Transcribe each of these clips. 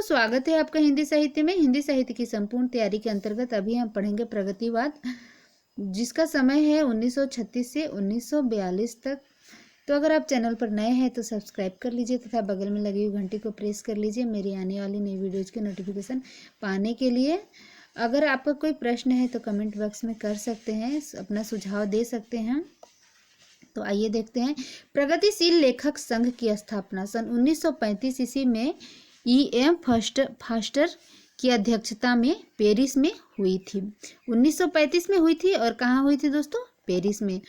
स्वागत है आपका हिंदी साहित्य में। हिंदी साहित्य की संपूर्ण तैयारी के अंतर्गत अभी हम पढ़ेंगे प्रगतिवाद, जिसका समय है 1936 से 1942 तक। तो अगर आप चैनल पर नए हैं तो सब्सक्राइब कर लीजिए तथा बगल में लगी हुई घंटी को प्रेस कर लीजिए मेरी आने वाली नई वीडियोज के नोटिफिकेशन पाने के लिए। अगर आपका कोई प्रश्न है तो कमेंट बॉक्स में कर सकते हैं, अपना सुझाव दे सकते हैं। तो आइए देखते हैं। प्रगतिशील लेखक संघ की स्थापना सन 1935 ईस्वी में E.M. फास्टर की अध्यक्षता में पेरिस में हुई थी। 1935 में हुई थी और कहाँ हुई थी दोस्तों? पेरिस में।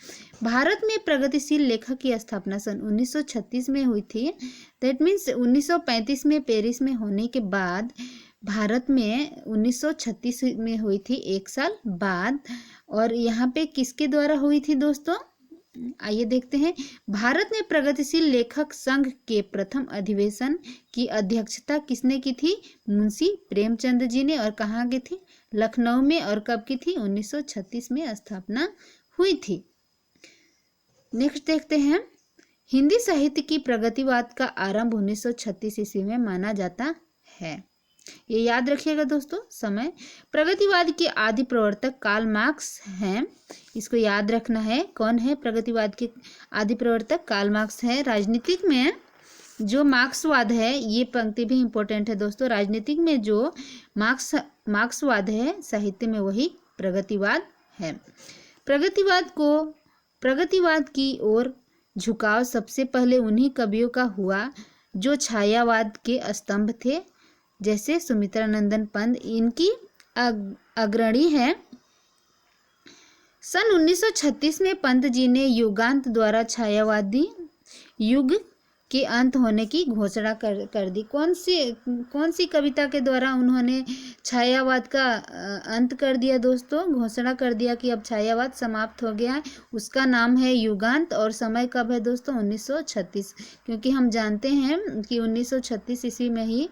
भारत में प्रगतिशील लेखक की स्थापना सन 1936 में हुई थी। दैट मीन्स 1935 में पेरिस में होने के बाद भारत में 1936 में हुई थी, एक साल बाद। और यहाँ पे किसके द्वारा हुई थी दोस्तों? आइए देखते हैं। भारत में प्रगतिशील लेखक संघ के प्रथम अधिवेशन की अध्यक्षता किसने की थी? मुंशी प्रेमचंद जी ने। और कहाँ की थी? लखनऊ में। और कब की थी? 1936 में स्थापना हुई थी। नेक्स्ट देखते हैं। हिंदी साहित्य की प्रगतिवाद का आरंभ 1936 ईस्वी में माना जाता है। ये याद रखिएगा दोस्तों। समय प्रगतिवाद के आदि प्रवर्तक कार्ल मार्क्स हैं, इसको याद रखना है। कौन है प्रगतिवाद के आदि प्रवर्तक? कार्ल मार्क्स है। राजनीतिक में जो मार्क्सवाद है, ये पंक्ति भी इंपॉर्टेंट है दोस्तों। राजनीतिक में जो मार्क्सवाद है, साहित्य में वही प्रगतिवाद है। प्रगतिवाद की ओर झुकाव सबसे पहले उन्हीं कवियों का हुआ जो छायावाद के स्तंभ थे, जैसे सुमित्रानंदन पंत इनकी अग्रणी है। सन 1936 में पंत जी ने युगांत द्वारा छायावादी युग के अंत होने की घोषणा कर दी। कौन सी कविता के द्वारा उन्होंने छायावाद का अंत कर दिया दोस्तों? घोषणा कर दिया कि अब छायावाद समाप्त हो गया है। उसका नाम है युगांत। और समय कब है दोस्तों? 1936। क्योंकि हम जानते हैं कि 1936 ईस्वी में ही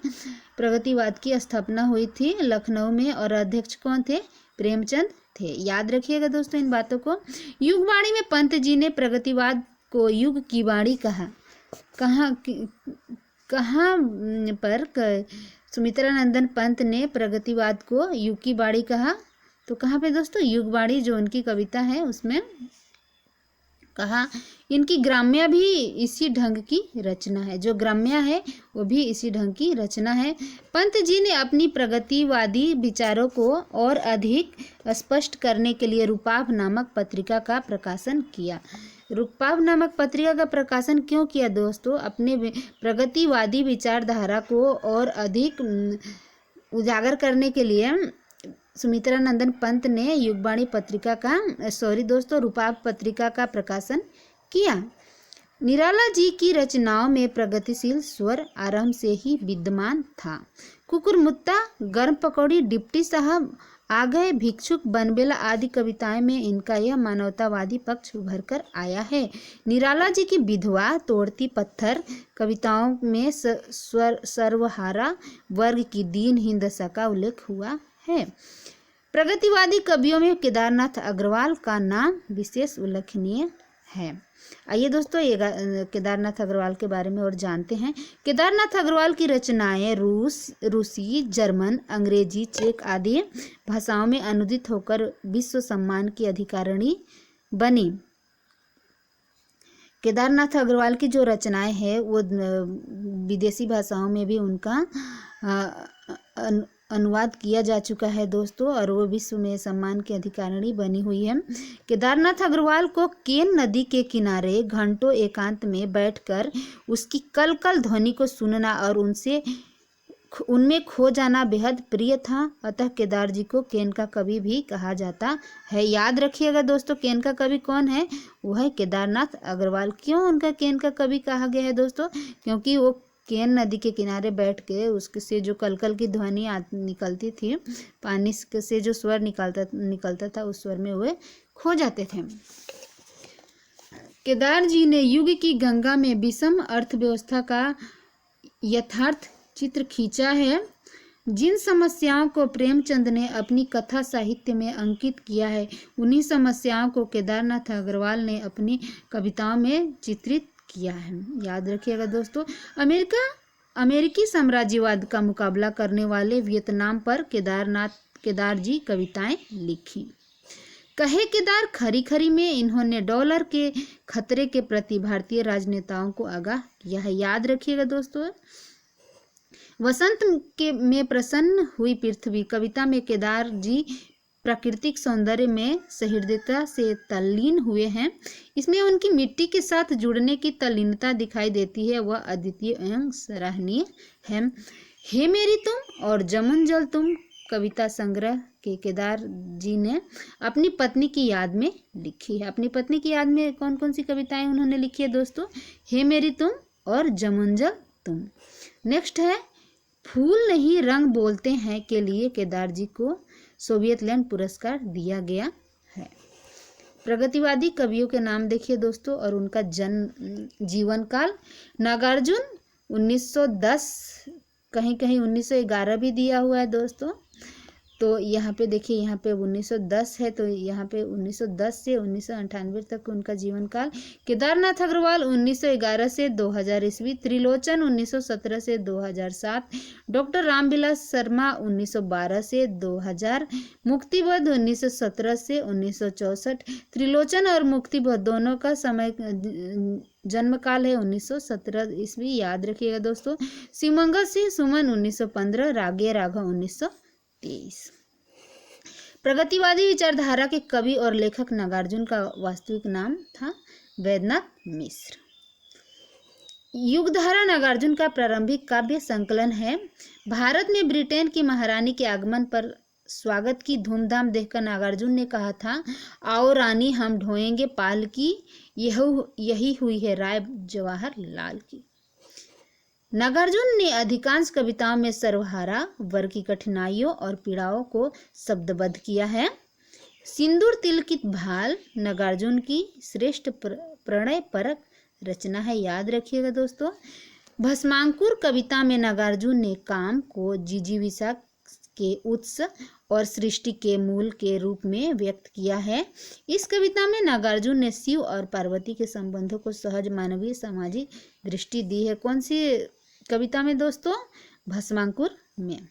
प्रगतिवाद की स्थापना हुई थी लखनऊ में। और अध्यक्ष कौन थे? प्रेमचंद थे। याद रखिएगा दोस्तों इन बातों को। युगवाणी में पंत जी ने प्रगतिवाद को युग की वाणी कहा। कहाँ पर सुमित्रानंदन पंत ने प्रगतिवाद को युग की वाणी कहा? तो कहाँ पे दोस्तों? युगवाणी जो उनकी कविता है उसमें कहा। इनकी ग्राम्य भी इसी ढंग की रचना है। जो ग्राम्य है वो भी इसी ढंग की रचना है। पंत जी ने अपनी प्रगतिवादी विचारों को और अधिक स्पष्ट करने के लिए रूपाभ नामक पत्रिका का प्रकाशन किया। रूपाभ नामक पत्रिका का प्रकाशन क्यों किया दोस्तों? अपने प्रगतिवादी विचारधारा को और अधिक उजागर करने के लिए सुमित्रानंदन पंत ने युगवाणी पत्रिका का रूपाभ पत्रिका का प्रकाशन किया। निराला जी की रचनाओं में प्रगतिशील स्वर आरंभ से ही विद्यमान था। कुकुरमुत्ता, गर्म पकौड़ी, डिप्टी साहब आ गए, भिक्षुक, बनबेला आदि कविताएं में इनका यह मानवतावादी पक्ष उभर कर आया है। निराला जी की विधवा, तोड़ती पत्थर कविताओं में सर्वहारा वर्ग की दीनहीन दशा का उल्लेख हुआ है। प्रगतिवादी कवियों में केदारनाथ अग्रवाल का नाम विशेष उल्लेखनीय है। आइए दोस्तों ये केदारनाथ अग्रवाल के बारे में और जानते हैं। केदारनाथ अग्रवाल की रचनाएं रूसी, जर्मन, अंग्रेजी, चेक आदि भाषाओं में अनुदित होकर विश्व सम्मान की अधिकारिणी बनी। केदारनाथ अग्रवाल की जो रचनाएं हैं वो विदेशी भाषाओं में भी उनका अनुवाद किया जा चुका है दोस्तों, और वो विश्व में सम्मान की अधिकारिणी बनी हुई है। केदारनाथ अग्रवाल को केन नदी के किनारे घंटों एकांत में बैठकर उसकी कल कल ध्वनि को सुनना और उनमें खो जाना बेहद प्रिय था। अतः केदार जी को केन का कवि भी कहा जाता है। याद रखिएगा दोस्तों, केन का कवि कौन है? वो है केदारनाथ अग्रवाल। क्यों उनका केन का कवि कहा गया है दोस्तों? क्योंकि वो केन नदी के किनारे बैठ के उससे जो कलकल की ध्वनि निकलती थी, पानी से जो स्वर निकलता था, उस स्वर में वे खो जाते थे। केदार जी ने युग की गंगा में विषम अर्थव्यवस्था का यथार्थ चित्र खींचा है। जिन समस्याओं को प्रेमचंद ने अपनी कथा साहित्य में अंकित किया है, उन्हीं समस्याओं को केदारनाथ अग्रवाल ने अपनी कविताओं में चित्रित किया है। याद रखिएगा दोस्तों। अमेरिकी साम्राज्यवाद का मुकाबला करने वाले वियतनाम पर केदार जी कविताएं लिखी। कहे केदार खरी खरी में इन्होंने डॉलर के खतरे के प्रति भारतीय राजनेताओं को आगाह किया है। याद रखिएगा दोस्तों। वसंत में प्रसन्न हुई पृथ्वी कविता में केदार जी प्राकृतिक सौंदर्य में सहृदयता से तल्लीन हुए हैं। इसमें उनकी मिट्टी के साथ जुड़ने की तल्लीनता दिखाई देती है, वह अद्वितीय एवं सराहनीय है। हे मेरी तुम और जमुन जल तुम कविता संग्रह के केदार जी ने अपनी पत्नी की याद में लिखी है। अपनी पत्नी की याद में कौन कौन सी कविताएं उन्होंने लिखी है दोस्तों? हे मेरी तुम और जमुन जल तुम। नेक्स्ट है फूल नहीं रंग बोलते हैं के लिए केदार जी को सोवियत लैंड पुरस्कार दिया गया है। प्रगतिवादी कवियों के नाम देखिए दोस्तों और उनका जीवन काल। नागार्जुन 1910, कहीं कहीं 1911 भी दिया हुआ है दोस्तों। तो यहाँ पे देखिए, यहाँ पे 1910 है, तो यहाँ पे 1910 से 1998 तक उनका जीवन काल। केदारनाथ अग्रवाल 1911 से 2000 ईस्वी। त्रिलोचन 1917 से 2007। डॉक्टर रामविलास शर्मा 1912 से 2000। मुक्तिबोध 1917 से 1964। त्रिलोचन और मुक्तिबोध दोनों का समय जन्म काल है 1917 ईस्वी। याद रखिएगा दोस्तों। शिवमंगल सिंह सुमन 1915। रागे राघव 1923। प्रगतिवादी विचारधारा के कवि और लेखक नागार्जुन का वास्तविक नाम था वैद्यनाथ मिश्र। युगधारा नागार्जुन का प्रारंभिक काव्य संकलन है। भारत में ब्रिटेन की महारानी के आगमन पर स्वागत की धूमधाम देखकर नागार्जुन ने कहा था, आओ रानी हम ढोएंगे पालकी, यही हुई है राय जवाहर लाल की। नागार्जुन ने अधिकांश कविताओं में सर्वहारा वर्ग की कठिनाइयों और पीड़ाओं को शब्दबद्ध किया है। सिंदूर तिलकित भाल नागार्जुन की श्रेष्ठ प्रणय परक रचना है। याद रखिएगा दोस्तों। भस्मांकुर कविता में नागार्जुन ने काम को जिजीविषा के उत्स और सृष्टि के मूल के रूप में व्यक्त किया है। इस कविता में नागार्जुन ने शिव और पार्वती के संबंधों को सहज मानवीय सामाजिक दृष्टि दी है। कौन सी कविता में दोस्तों? भस्मांकुर में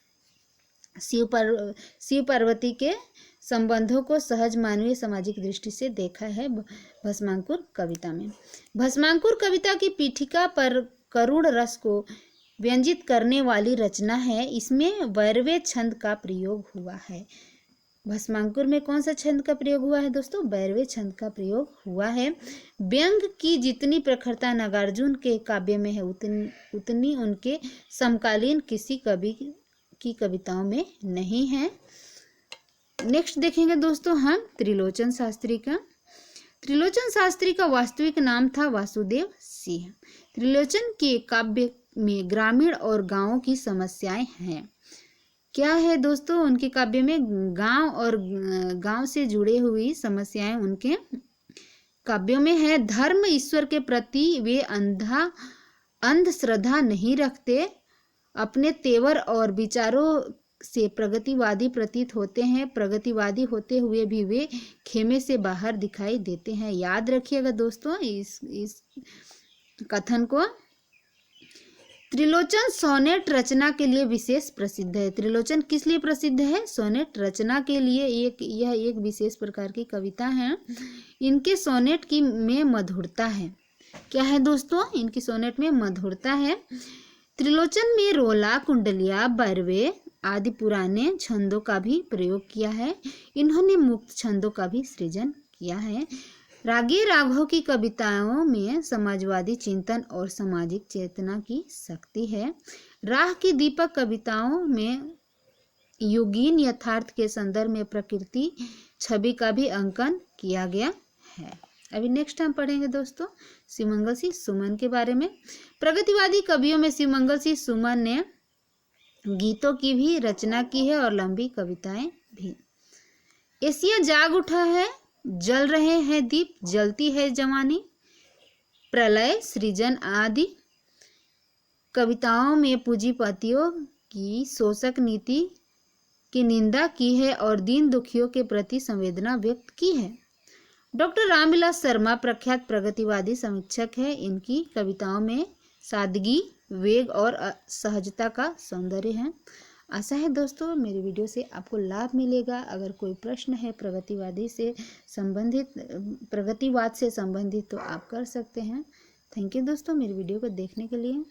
शिव पार्वती के संबंधों को सहज मानवीय सामाजिक दृष्टि से देखा है भस्मांकुर कविता में। भस्मांकुर कविता की पीठिका पर करुण रस को व्यंजित करने वाली रचना है। इसमें वैरवे छंद का प्रयोग हुआ है। भस्मांकुर में कौन सा छंद का प्रयोग हुआ है दोस्तों? वैरवे छंद का प्रयोग हुआ है। व्यंग की जितनी प्रखरता नागार्जुन के काव्य में है उतनी उनके समकालीन किसी कवि की कविताओं में नहीं है। नेक्स्ट देखेंगे दोस्तों हम त्रिलोचन शास्त्री का। त्रिलोचन शास्त्री का वास्तविक नाम था वासुदेव सिंह। त्रिलोचन के काव्य में ग्रामीण और गांवों की समस्याएं हैं। क्या है दोस्तों? उनके काव्य में गांव और गांव से जुड़े हुई समस्याएं उनके काव्यों में है। धर्म ईश्वर के प्रति वे अंध श्रद्धा नहीं रखते। अपने तेवर और विचारों से प्रगतिवादी प्रतीत होते हैं। प्रगतिवादी होते हुए भी वे खेमे से बाहर दिखाई देते हैं। याद रखिएगा दोस्तों इस कथन को। त्रिलोचन सोनेट रचना के लिए विशेष प्रसिद्ध है। त्रिलोचन किस लिए प्रसिद्ध है? सोनेट रचना के लिए। यह एक विशेष प्रकार की कविता है। इनके सोनेट की में मधुरता है। क्या है दोस्तों? इनकी सोनेट में मधुरता है। त्रिलोचन में रोला, कुंडलिया, बैरवे आदि पुराने छंदों का भी प्रयोग किया है। इन्होंने मुक्त छंदों का भी सृजन किया है। रागे राघव की कविताओं में समाजवादी चिंतन और सामाजिक चेतना की शक्ति है। राह की दीपक कविताओं में युगीन यथार्थ के संदर्भ में प्रकृति छवि का भी अंकन किया गया है। अभी नेक्स्ट हम पढ़ेंगे दोस्तों शिवमंगल सिंह सुमन के बारे में। प्रगतिवादी कवियों में शिवमंगल सिंह सुमन ने गीतों की भी रचना की है और लंबी कविताएं भी। एशिया जाग उठा है, जल रहे हैं दीप, जलती है जवानी, प्रलय, सृजन आदि कविताओं में पूंजीपतियों की शोषक नीति की निंदा की है और दीन दुखियों के प्रति संवेदना व्यक्त की है। डॉक्टर रामविलास शर्मा प्रख्यात प्रगतिवादी समीक्षक है। इनकी कविताओं में सादगी, वेग और सहजता का सौंदर्य है। आशा है दोस्तों मेरी वीडियो से आपको लाभ मिलेगा। अगर कोई प्रश्न है प्रगतिवाद से संबंधित तो आप कर सकते हैं। थैंक यू दोस्तों मेरी वीडियो को देखने के लिए।